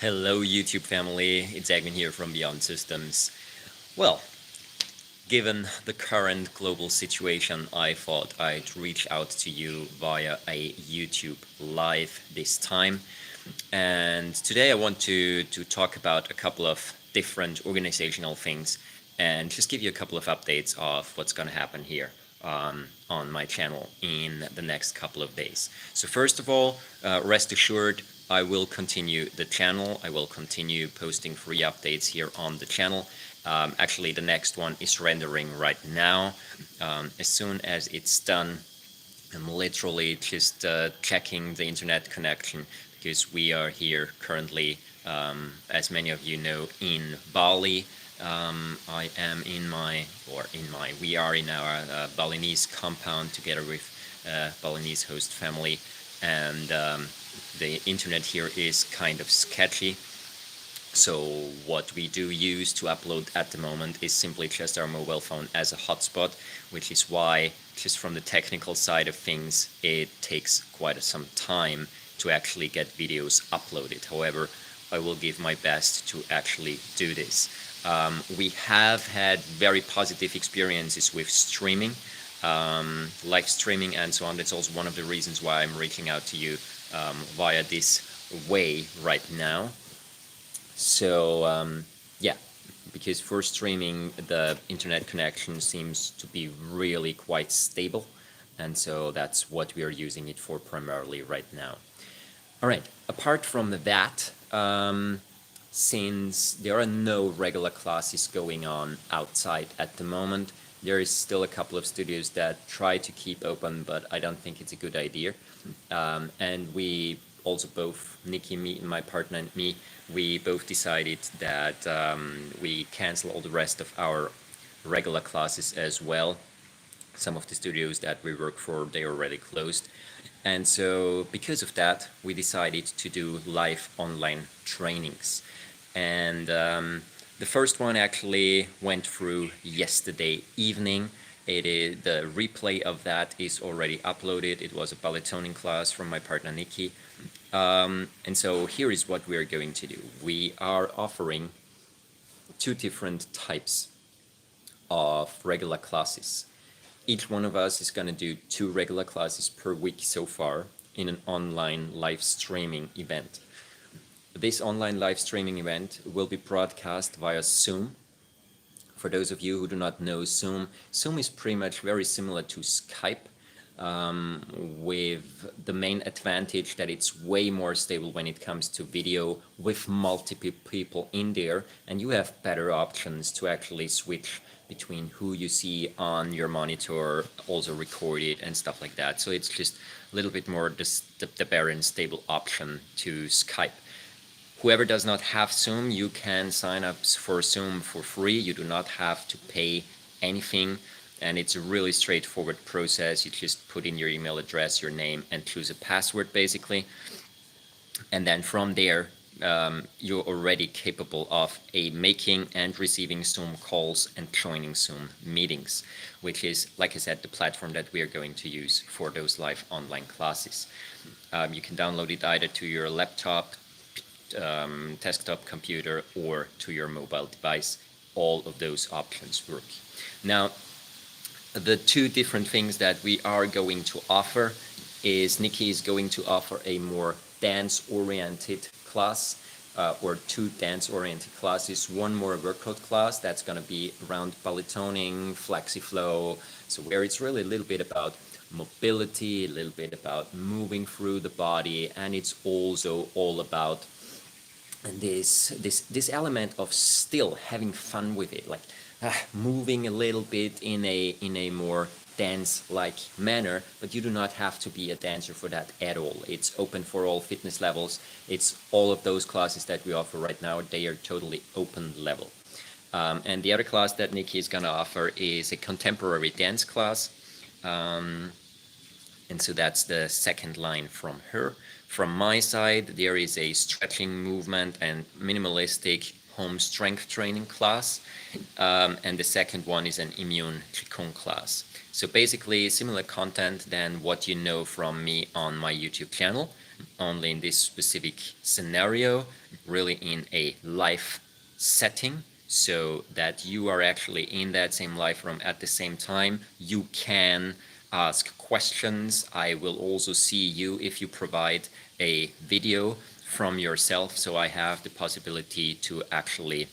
Hello, YouTube family. It's Egwin here from Beyond Systems. Well, given the current global situation, I thought I'd reach out to you via a YouTube live this time. And today I want to talk about a couple of different organizational things and just give you a couple of updates of what's going to happen here on my channel in the next couple of days. So first of all, rest assured, I will continue the channel. I will continue posting free updates here on the channel. Actually, the next one is rendering right now. As soon as it's done, I'm literally just checking the internet connection because we are here currently, as many of you know, in Bali. I am we are in our Balinese compound together with Balinese host family, and the internet here is kind of sketchy. So what we do use to upload at the moment is simply just our mobile phone as a hotspot, which is why, just from the technical side of things, it takes quite some time to actually get videos uploaded. However, I will give my best to actually do this. We have had very positive experiences with streaming, live streaming and so on. That's also one of the reasons why I'm reaching out to you via this way right now. So yeah, because for streaming the internet connection seems to be really quite stable, and so that's what we are using it for primarily right now. All right, apart from that, since there are no regular classes going on outside at the moment, there is still a couple of studios that try to keep open, but I don't think it's a good idea. And we also both, Nici, me, my partner and me, we both decided that we cancel all the rest of our regular classes as well. Some of the studios that we work for, they already closed. And so because of that, we decided to do live online trainings. And the first one actually went through yesterday evening. The replay of that is already uploaded. It was a ballet toning class from my partner Nici. And so here is what we are going to do. We are offering two different types of regular classes. Each one of us is going to do 2 regular classes per week so far in an online live streaming event. This online live streaming event will be broadcast via Zoom. For those of you who do not know Zoom, Zoom is pretty much very similar to Skype, with the main advantage that it's way more stable when it comes to video with multiple people in there, and you have better options to actually switch between who you see on your monitor, also record it and stuff like that. So it's just a little bit more the better and stable option to Skype. Whoever does not have Zoom, you can sign up for Zoom for free. You do not have to pay anything, and it's a really straightforward process. You just put in your email address, your name, and choose a password basically. And then from there, you're already capable of making and receiving Zoom calls and joining Zoom meetings, which is, like I said, the platform that we are going to use for those live online classes. You can download it either to your laptop, desktop computer, or to your mobile device. All of those options work. Now, the 2 different things that we are going to offer is Nici is going to offer a more dance-oriented class, or 2 dance-oriented classes, one more workout class that's going to be around ballet toning, flexi-flow, so where it's really a little bit about mobility, a little bit about moving through the body, and it's also all about this element of still having fun with it, like moving a little bit in a more dance-like manner, but you do not have to be a dancer for that at all. It's open for all fitness levels. It's all of those classes that we offer right now, they are totally open level. And the other class that Nici is going to offer is a contemporary dance class. And so that's the second line from her. From my side, there is a stretching movement and minimalistic home strength training class. And the second one is an immune Qigong class. So basically similar content than what you know from me on my YouTube channel. only in this specific scenario, really in a live setting, so that you are actually in that same live room at the same time. You can ask questions. I will also see you if you provide a video from yourself, so I have the possibility to actually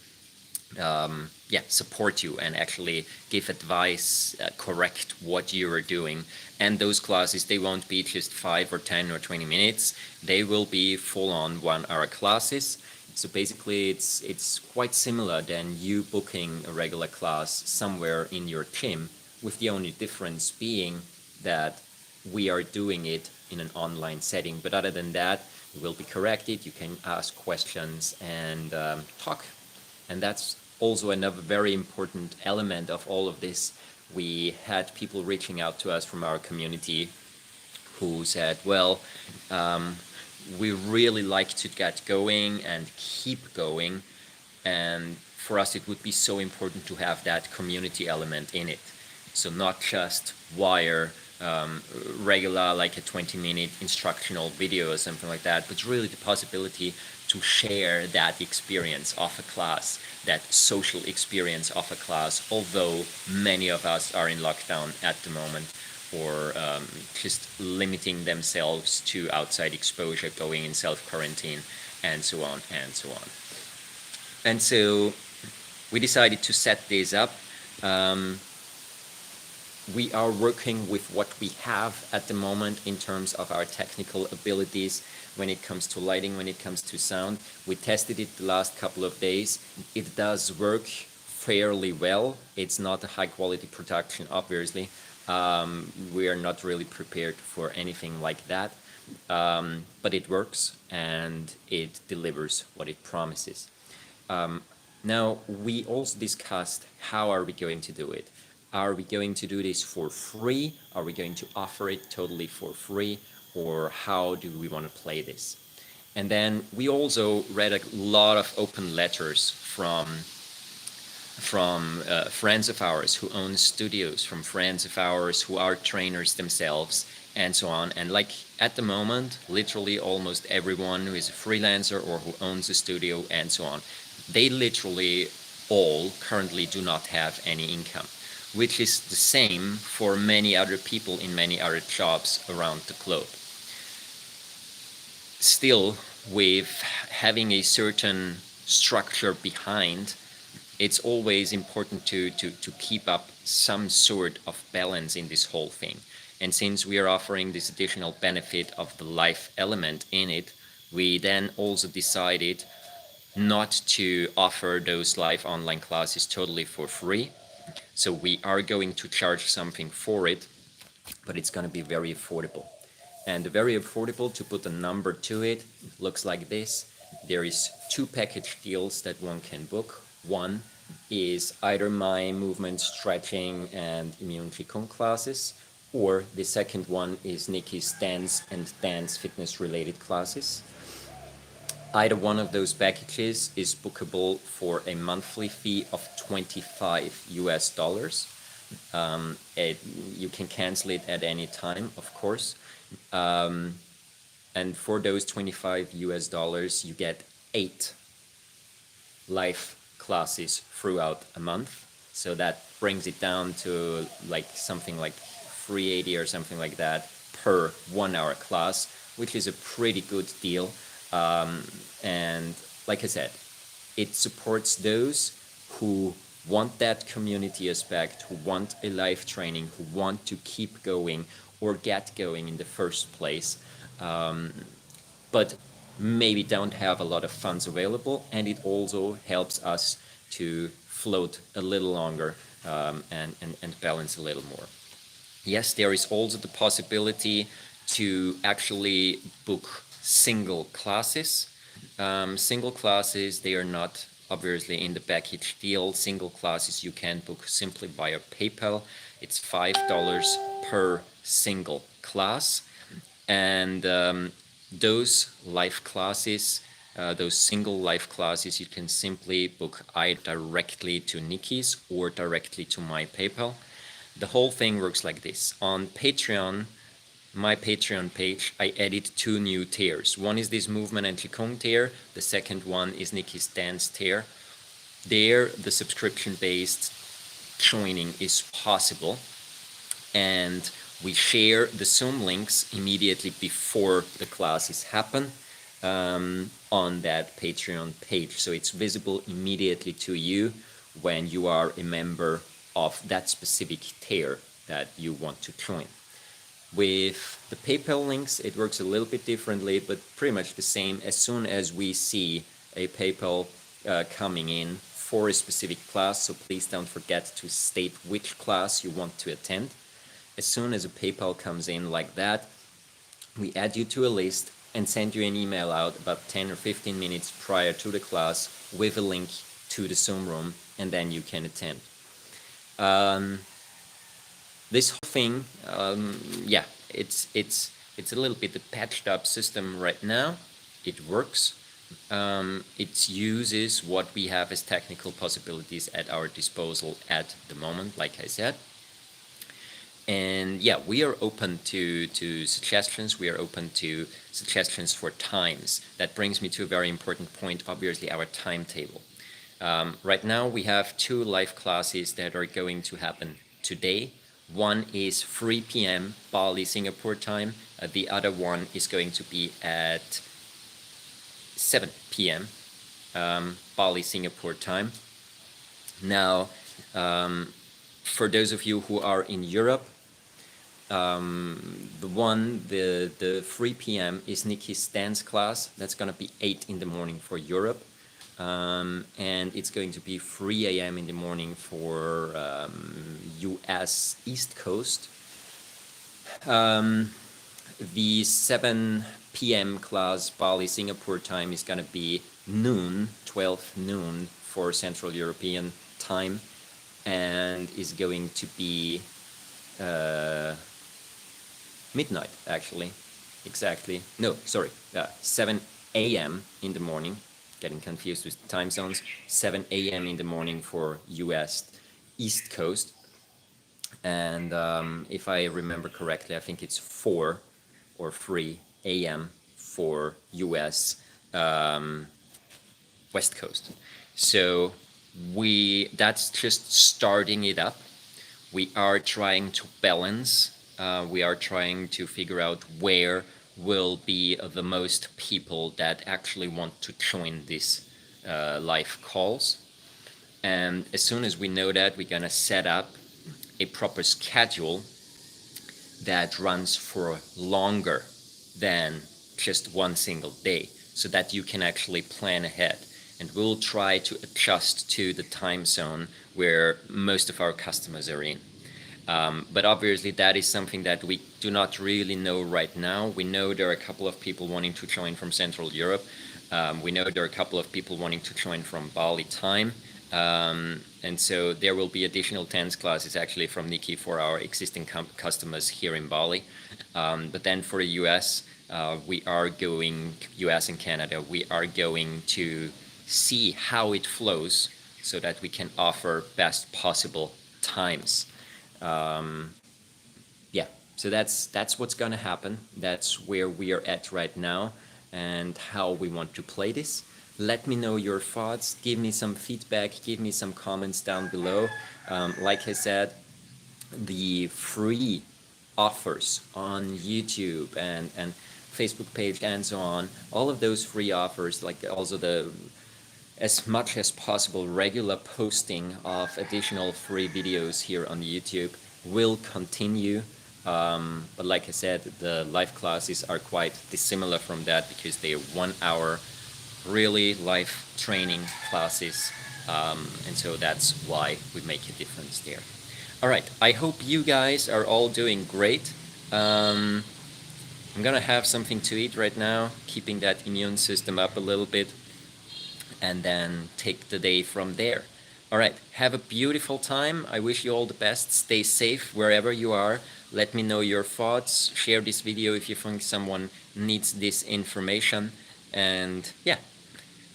support you and actually give advice, correct what you are doing. And those classes, they won't be just 5 or 10 or 20 minutes. They will be full-on 1-hour classes. So basically, it's quite similar than you booking a regular class somewhere in your gym, with the only difference being that we are doing it in an online setting. But other than that, you will be corrected. You can ask questions and talk. And that's also another very important element of all of this. We had people reaching out to us from our community who said, well, we really like to get going and keep going, and for us it would be so important to have that community element in it. So not just wire regular, like a 20-minute instructional video or something like that, but really the possibility to share that experience of a class, that social experience of a class, although many of us are in lockdown at the moment, or just limiting themselves to outside exposure, going in self-quarantine, and so on and so on. And so we decided to set this up. We are working with what we have at the moment in terms of our technical abilities when it comes to lighting, when it comes to sound. We tested it the last couple of days. It does work fairly well. It's not a high quality production, obviously. We are not really prepared for anything like that. But it works and it delivers what it promises. Now, we also discussed how are we going to do it. Are we going to do this for free? Are we going to offer it totally for free? Or how do we want to play this? And then we also read a lot of open letters from friends of ours who own studios, from friends of ours who are trainers themselves, and so on. And like at the moment, literally almost everyone who is a freelancer or who owns a studio and so on, they literally all currently do not have any income, which is the same for many other people in many other jobs around the globe. Still, with having a certain structure behind, it's always important to keep up some sort of balance in this whole thing. And since we are offering this additional benefit of the life element in it, we then also decided not to offer those live online classes totally for free. So we are going to charge something for it, but it's going to be very affordable. And very affordable, to put a number to it, looks like this. There is 2 package deals that one can book. One is either my movement, stretching, and immune Qigong classes, or the second one is Nici's dance and dance fitness related classes. Either one of those packages is bookable for a monthly fee of $25. You can cancel it at any time, of course. And for those $25, you get 8 live classes throughout a month. So that brings it down to like something like $380 or something like that per 1-hour class, which is a pretty good deal. And like I said, it supports those who want that community aspect, who want a live training, who want to keep going or get going in the first place, but maybe don't have a lot of funds available, and it also helps us to float a little longer and balance a little more. Yes, there is also the possibility to actually book single classes. Single classes, they are not obviously in the package deal. Single classes you can book simply via PayPal. It's $5 per single class. And those live classes, those single live classes, you can simply book either directly to Nicis or directly to my PayPal. The whole thing works like this. On Patreon, my Patreon page, I added 2 new tiers. One is this movement and Qigong tier. The second one is Nicis dance tier. There, the subscription-based joining is possible, and we share the Zoom links immediately before the classes happen on that Patreon page. So it's visible immediately to you when you are a member of that specific tier that you want to join. With the PayPal links, it works a little bit differently, but pretty much the same. As soon as we see a PayPal coming in for a specific class, so please don't forget to state which class you want to attend. As soon as a PayPal comes in like that, we add you to a list and send you an email out about 10 or 15 minutes prior to the class with a link to the Zoom room, and then you can attend. This whole thing, yeah, it's a little bit a patched up system right now. It works. It uses what we have as technical possibilities at our disposal at the moment, like I said. And yeah, we are open to suggestions. We are open to suggestions for times. That brings me to a very important point, obviously, our timetable. Right now, we have 2 live classes that are going to happen today. One is 3 p.m. Bali, Singapore time. The other one is going to be at 7 p.m. Bali, Singapore time. Now, for those of you who are in Europe, the 3 p.m. is Nicis dance class. That's going to be 8 in the morning for Europe. And it's going to be 3 a.m. in the morning for US East Coast. The 7 p.m. class, Bali, Singapore time, is going to be noon, 12 noon for Central European time, and is going to be midnight, actually. Exactly. No, sorry. 7 a.m. in the morning. Getting confused with time zones. 7 a.m. in the morning for US East Coast. And if I remember correctly, I think it's 4 or 3 a.m. for US West Coast. So that's just starting it up. We are trying to balance. We are trying to figure out where will be the most people that actually want to join these live calls. And as soon as we know that, we're gonna set up a proper schedule that runs for longer than just one single day, so that you can actually plan ahead. And we'll try to adjust to the time zone where most of our customers are in. But obviously that is something that we do not really know right now. We know there are a couple of people wanting to join from Central Europe. We know there are a couple of people wanting to join from Bali time. And so there will be additional dance classes actually from Nici for our existing customers here in Bali. But then for the US, US and Canada, we are going to see how it flows so that we can offer best possible times. Yeah, so that's what's gonna happen. That's where we are at right now and how we want to play this. Let me know your thoughts, give me some feedback, give me some comments down below. Like I said, the free offers on YouTube and Facebook page and so on, all of those free offers, like also the as much as possible regular posting of additional free videos here on YouTube will continue. But like I said, the live classes are quite dissimilar from that because they are 1 hour really live training classes. And so that's why we make a difference there. All right, I hope you guys are all doing great. I'm gonna have something to eat right now, keeping that immune system up a little bit, and then take the day from there. All right, have a beautiful time. I wish you all the best. Stay safe wherever you are. Let me know your thoughts. Share this video if you think someone needs this information. And yeah,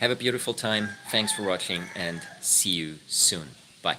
have a beautiful time. Thanks for watching and see you soon. Bye.